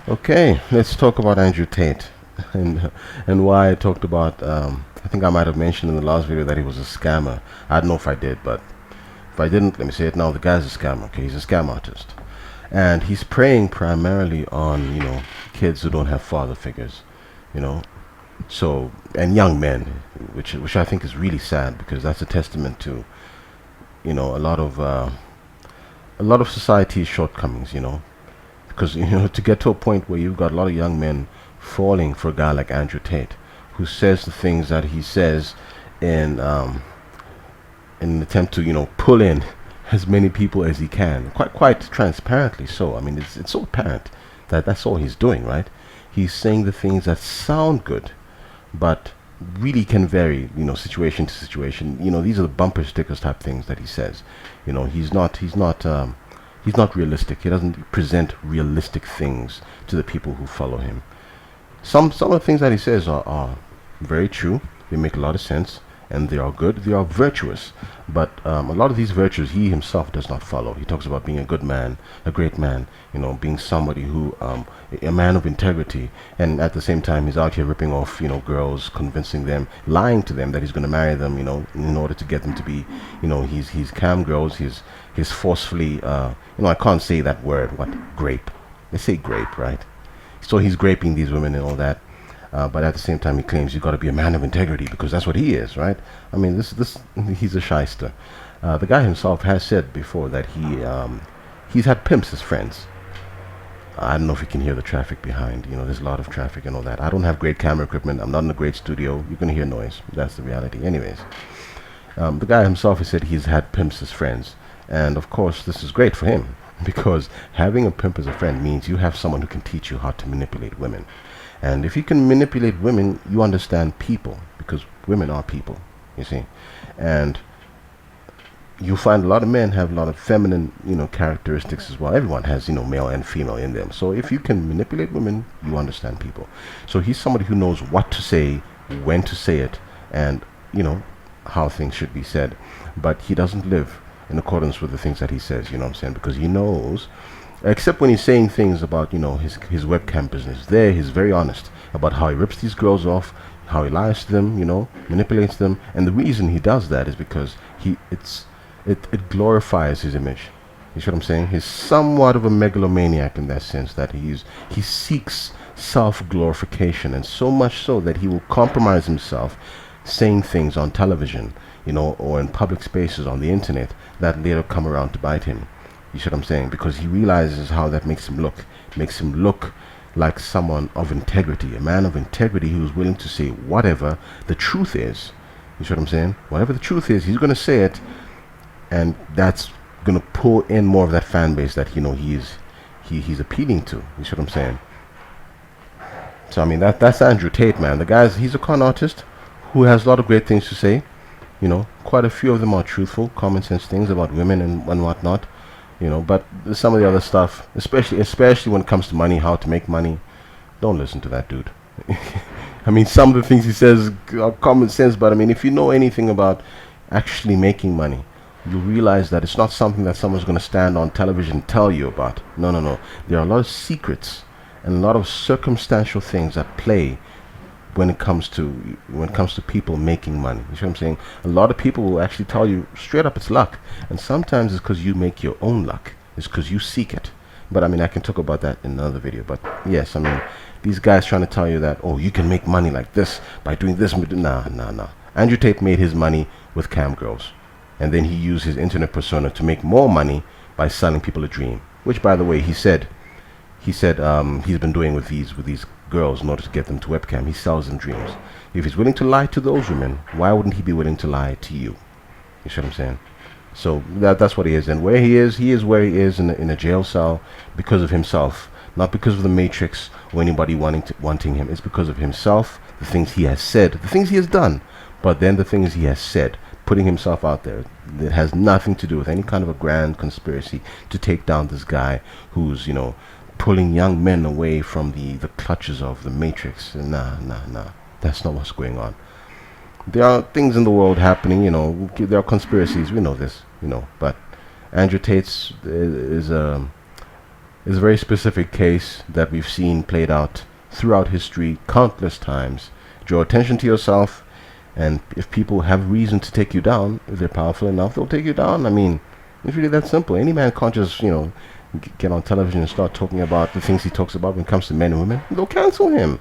Okay, let's talk about Andrew Tate and why I talked about. I think I might have mentioned in the last video that he was a scammer. I don't know if I did, but if I didn't, let me say it now. The guy's a scammer. Okay, he's a scam artist, and he's preying primarily on kids who don't have father figures. You know, so and young men, which I think is really sad because that's a testament to a lot of society's shortcomings. Because to get to a point where you've got a lot of young men falling for a guy like Andrew Tate, who says the things that he says in in an attempt to pull in as many people as he can, quite transparently. So I mean, it's so apparent that that's all he's doing, right? He's saying the things that sound good, but really can vary, situation to situation. These are the bumper stickers type things that he says. He's not realistic. He doesn't present realistic things to the people who follow him. Some of the things that he says are very true. They make a lot of sense, and they are good. They are virtuous. But a lot of these virtues he himself does not follow. He talks about being a good man, a great man, being somebody who, a man of integrity, and at the same time he's out here ripping off, girls, convincing them, lying to them that he's going to marry them, in order to get them to be, he's cam girls, he's forcefully, I can't say that word, what, grape. They say grape, right? So he's graping these women and all that. But at the same time, he claims you've got to be a man of integrity because that's what he is, right? I mean, he's a shyster. The guy himself has said before that he's had pimps as friends. I don't know if you can hear the traffic behind. There's a lot of traffic and all that. I don't have great camera equipment. I'm not in a great studio. You're gonna hear noise. That's the reality. Anyways, the guy himself has said he's had pimps as friends, and of course, this is great for him because having a pimp as a friend means you have someone who can teach you how to manipulate women. And if you can manipulate women, you understand people because women are people, you see. And you find a lot of men have a lot of feminine, characteristics as well. Everyone has, male and female in them. So if you can manipulate women, you understand people. So he's somebody who knows what to say, when to say it, and, how things should be said. But he doesn't live in accordance with the things that he says, what I'm saying? Because he knows, except when he's saying things about his webcam business. There he's very honest about how he rips these girls off, how he lies to them, manipulates them, and the reason he does that is because it glorifies his image. You see what I'm saying? He's somewhat of a megalomaniac in that sense that he seeks self-glorification, and so much so that he will compromise himself saying things on television, or in public spaces on the internet that later come around to bite him. You see what I'm saying? Because he realizes how that makes him look. Makes him look like someone of integrity, a man of integrity who is willing to say whatever the truth is. You see what I'm saying? Whatever the truth is, he's going to say it, and that's going to pull in more of that fan base that he's appealing to. You see what I'm saying? So I mean that's Andrew Tate, man. He's a con artist who has a lot of great things to say. Quite a few of them are truthful, common sense things about women and whatnot. But some of the other stuff, especially when it comes to money, how to make money, don't listen to that dude. I mean, some of the things he says are common sense, but I mean, if you know anything about actually making money, you realize that it's not something that someone's going to stand on television and tell you about. No, no, no. There are a lot of secrets and a lot of circumstantial things that play when it comes to people making money. You see what I'm saying? A lot of people will actually tell you straight up it's luck, and sometimes it's because you make your own luck. It's because you seek it. But I mean, I can talk about that in another video. But yes, I mean, these guys trying to tell you that, oh, you can make money like this by doing this. Nah, nah, nah. Andrew Tate made his money with cam girls, and then he used his internet persona to make more money by selling people a dream. Which, by the way, he said he's been doing with these girls in order to get them to webcam. He sells them dreams. If he's willing to lie to those women, why wouldn't he be willing to lie to you? You see what I'm saying? So that's what he is. And where he is where he is in a jail cell because of himself, not because of the Matrix or anybody wanting him. It's because of himself, the things he has said, the things he has done, but then the things he has said, putting himself out there. It has nothing to do with any kind of a grand conspiracy to take down this guy who's, pulling young men away from the clutches of the Matrix. Nah. That's not what's going on. There are things in the world happening, there are conspiracies, we know this, but Andrew Tate is is a very specific case that we've seen played out throughout history countless times. Draw attention to yourself, and if people have reason to take you down, if they're powerful enough, they'll take you down. I mean, it's really that simple. Any man can't just, get on television and start talking about the things he talks about when it comes to men and women. They'll cancel him.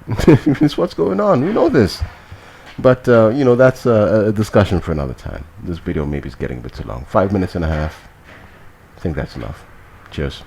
It's what's going on. We know this. But, that's a discussion for another time. This video maybe is getting a bit too long. 5 minutes and a half. I think that's enough. Cheers.